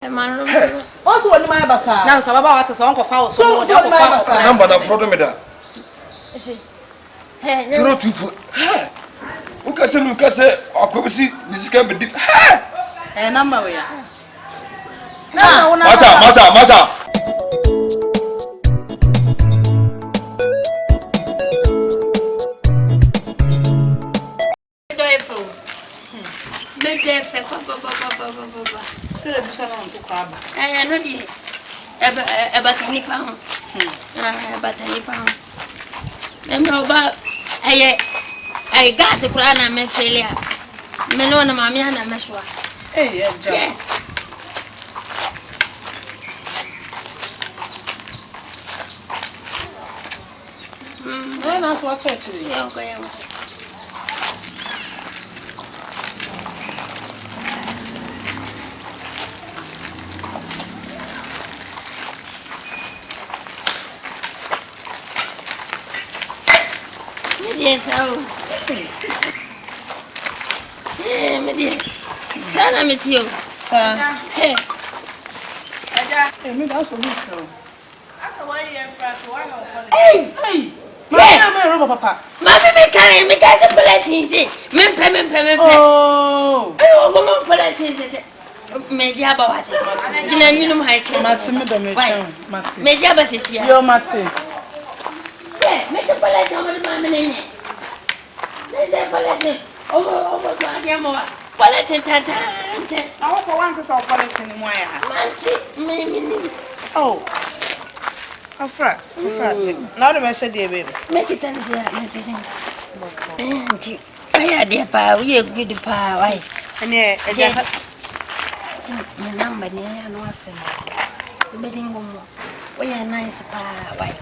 Also, when my basa. Now, so about what is uncle Fowl. So, number of Frodomeda 024. Lucas, October, this can be deep. And number we are. Massa. I gas a plan and me failure. Menona Mamiana Meswa. Hey, yeah. That's what actually. Yes, oh. My dear. Sana mit you. Sir. Hey. Hey, me that's what you feel. That's why you're friend. Hey. My papa. Mama me carry me guys a bulletin say. Me. Oh. I go no bulletin. Me jaba what? Dina minimum high care. Matty me do me Matty. Me jaba says ya. Yo Matty. Yeah, me bulletin on the mama nene. Let's say bulletin. Over to Adamo. Bulletin tata. I hope I want to sell politics anymore. Manti, Oh. Afra. Now the message, baby. make it answer. Auntie, I had dear pa, we are good pa. Why? And yeah, My number near no after the bedding room. We are nice pa. Why?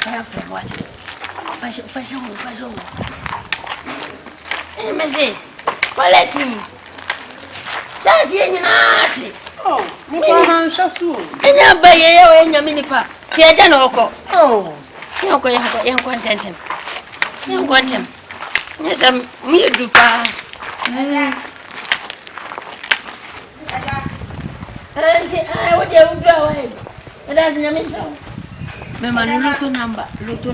I have from what? Fashion. Eh, Messi, quality. Sassy, naughty. Oh, me pa shasu. And ya buy a minipa. Tiajanoko. Oh. Young content him. Young want him. Yes, I'm me do pa. Auntie, I would have draw away. It doesn't mean so. Remember, Luto number. Luto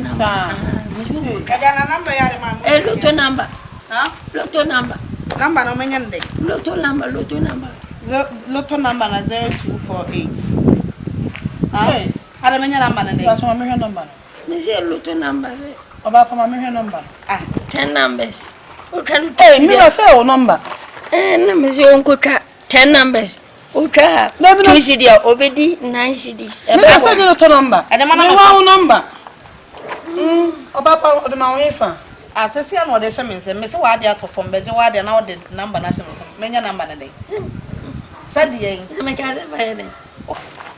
number. Huh? Luto number. Number no many day. Luto number. Lotto number 0248. Hey. How the many number na day? That's my number. Me say Luto number. About my number. 10 numbers. Hey, me say number. Me say uncle 10 numbers. Utra. 2 CD obedi 9 CDs. Me say the number. And the man number. About the Mauifa. As I see, I know the shaman said, Miss Wadia to form Bejawa, and now the number national. Many number a day. Said the My cousin by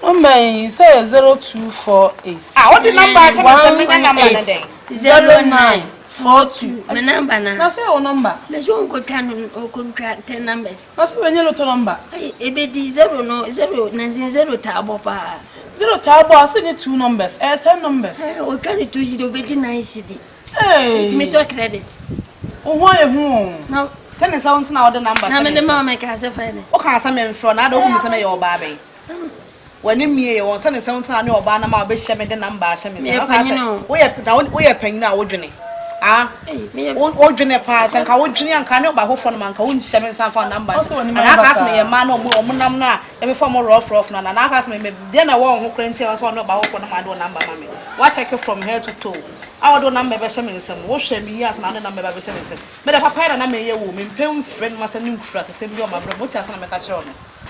number say 0248. What the number? Many number a day. 0942. My number now. That's your number. There's one good 10 numbers. That's when you look number. Ebedi 0 tabo pa. 0 tabo, I see 2 numbers. 10 numbers. O can it use obedi 9 CD. Hey, Me to credit. Oh, why home? Now, Ten is sounds now the number. I'm in the mama casa fine. O can't some from I don't miss your baby. When you me or son is sounds I know about my best shaman the number. We are paying now, Johnny. Ah, old Johnny pass and how Johnny and cannot by who from man can 7 some numbers. And I asked me a man or Munamna, every form of rough, and I asked me, then I won't who can tell us one about what my door number, mammy. Watch I from here to toe. I don't number by some wash me as another number by some. But if I find a number, woman, pen friend must a new trust, the same your mother, what has a catch on.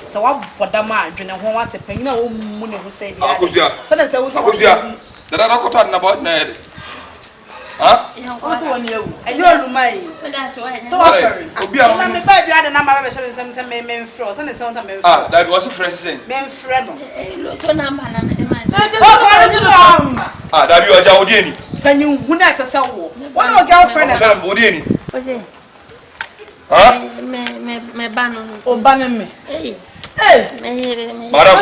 So what for the man, you know, who wants a penny, no money who say, That I got about Ned. Huh? Also, when you and you're my. That's why. so sorry. I'm a baby, I had a number of some men froze and it's on the men. That was a friend saying. Men friend. Luto number. That you are Jawdini. Can you win at a cell? What our girlfriend is Bodini. What's it? Huh? Me ban Oh, ban me. Hey. Hey, Madam,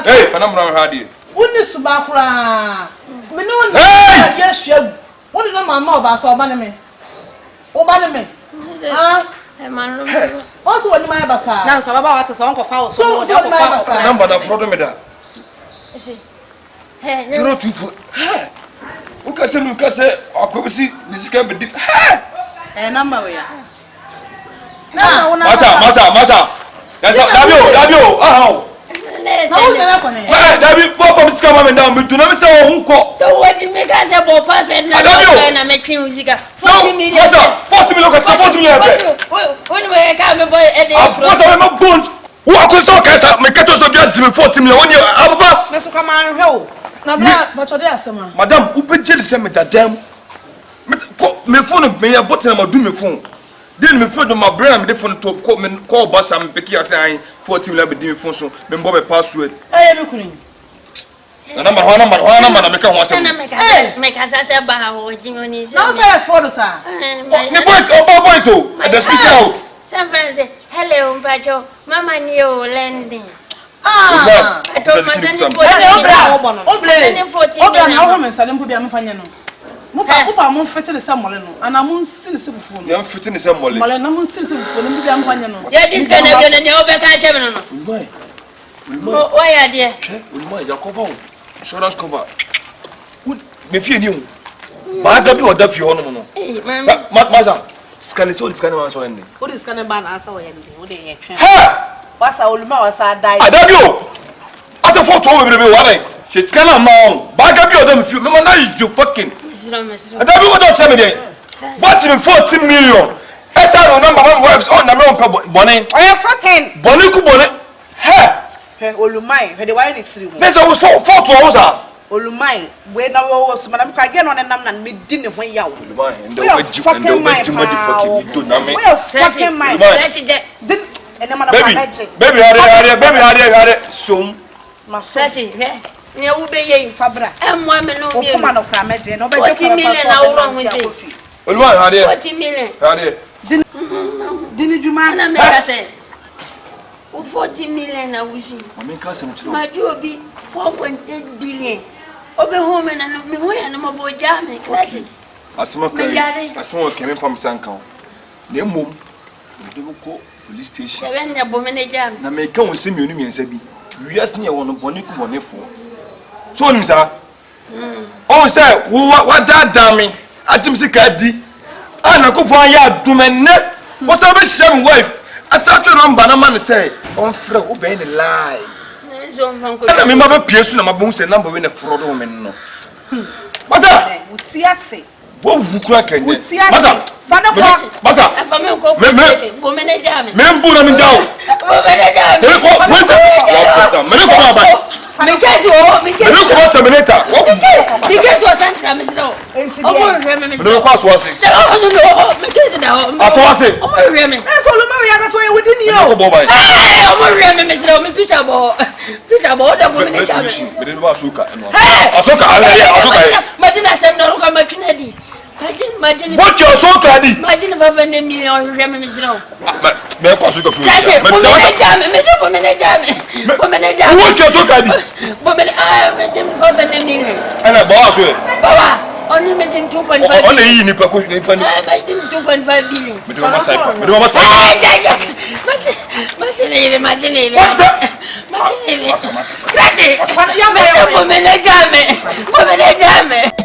hey, phenomenal hardy. Wouldn't Subakra? We know yes, you. What did my mother saw Baname? Oh, Baname. Ah, Also, what my basa? Now, so about us, Uncle Fowl, so number na fraud me da. 024. O ka se akobisi ni sika be di. Number we Masa. Dabio. Dabi bo from sika ma me down me do na me say o nko. So what you make us about password na make clean sika 40 million. Masa 40 million ka 40 million be. When we come boy e dey from. Masa me bones. Wo akoso ka sa me keto so bia 40 million woni ababa. me so come an hwe Na bla, but you dey asema. Madam, who be jealous me dadam? Me phone me ya button ma do me phone. Then me phone my brain me dey phone to call boss am pick you say 40 million be me phone so me mbo me password. Me kunu. Na number na me ka ho asem. Me ka say ba ho jimoni say. Now say for sir. Me boys so, the speak out. Some friends say, "Hello, Mpacho. Mama Nie Ooo landing." Ah. I told my son Obra na wo men sale mpo bia mfanya no. Mupa mo fete ne samole no. Ana mo nsi ne sefufu no. Ya fete ne samole. Mole na mo nsi ne sefufu no bia mfanya no. Yeah, this kind of you know be ka chem no. Why are there? Ya cover. Insurance cover. Me fie ni o. Ba da bi o da fie ho no no. Eh, mama. Maza. Scan so ma so ende. What is scan ban answer we ende? What dey here? Ha! Wasa oluma wasa die. Adabio. Asa photo we be ware. Se scan am on. Ba da bi o da me fie. Me na you fucking. Mesro. Adabio what talk say me dey. What in 40 million? Esa no number my wives on na me on bone. Oya fucking. Bone ku bone. Ha! He olumai, he dey why ni tiri ho. Me say we photo wo sa. Olumai, we na wo so madam ka ge no nam na me di ne ho yawo. Olumai, ndo waji fucking do na me. We fucking mind. Din ene mana Baby, hare. Som. Ma Fati, ne wo be ye fabra. Emwa me no bi. O kuma no kra meje no be je 40 million na wo ron say. Olumai, hare. 40 million. Hare. Din juma Na me ka say. 40 million na wo shi. Ma me ka say mchiro. Ma ju obi 1.8 billion. Obe home na no me ho ya no mo bo ja me Fati. Asma kemi from Sankan. Na mom, we dey go police station. Seven na bo me na ja me. Na me ka won se mi onu miensa bi. Wias ne ye won bone ku bone fo. So onim sa? O say wo da me. Atim sika di. Ana ko pon ya adumenne. Wo say be share me wife. Asa to number na man say on frɛ wo be ni lie. Ana me ma be piesu na ma bo say number we na fraud women no. Masa, utiate. Wo vukura kanye. Masa, fana kwa. Masa. Afame ko police bo me na ja me. Me mbu na me jawo. Bo me na ja me. Me ko ba. Me kesi o, me kesi. Me ko terminator. Me kesi o santra me sino. O mo hwe me. Me ko aso ase. Me kesi da o. Aso ase. O mo hwe me. So lo me ya na so ye within you. Me ko bo bai. Eh, o mo hwe me sino me picture bo. Picture bo da bo me na ja me. Me de ba aso ka no. Hey! Aso ka ala. Madina tem na ro ka ma twinadi. Imagine. What your so kadi? Imagine 500 million hwe me sino. Me ko aso ka fu. Me ja me so bo me na ja me. Bo me na ja me. What your so kadi? Bo me me tem 500 million. Ana ba aso e. Baba, only making 2.5 billion. Only yi ni pa ko ni pa ni. Making 2.5 billion. Me de ma saifa. Me de ma saifa. Imagine. What's that? Imagine. Imagine. Imagine.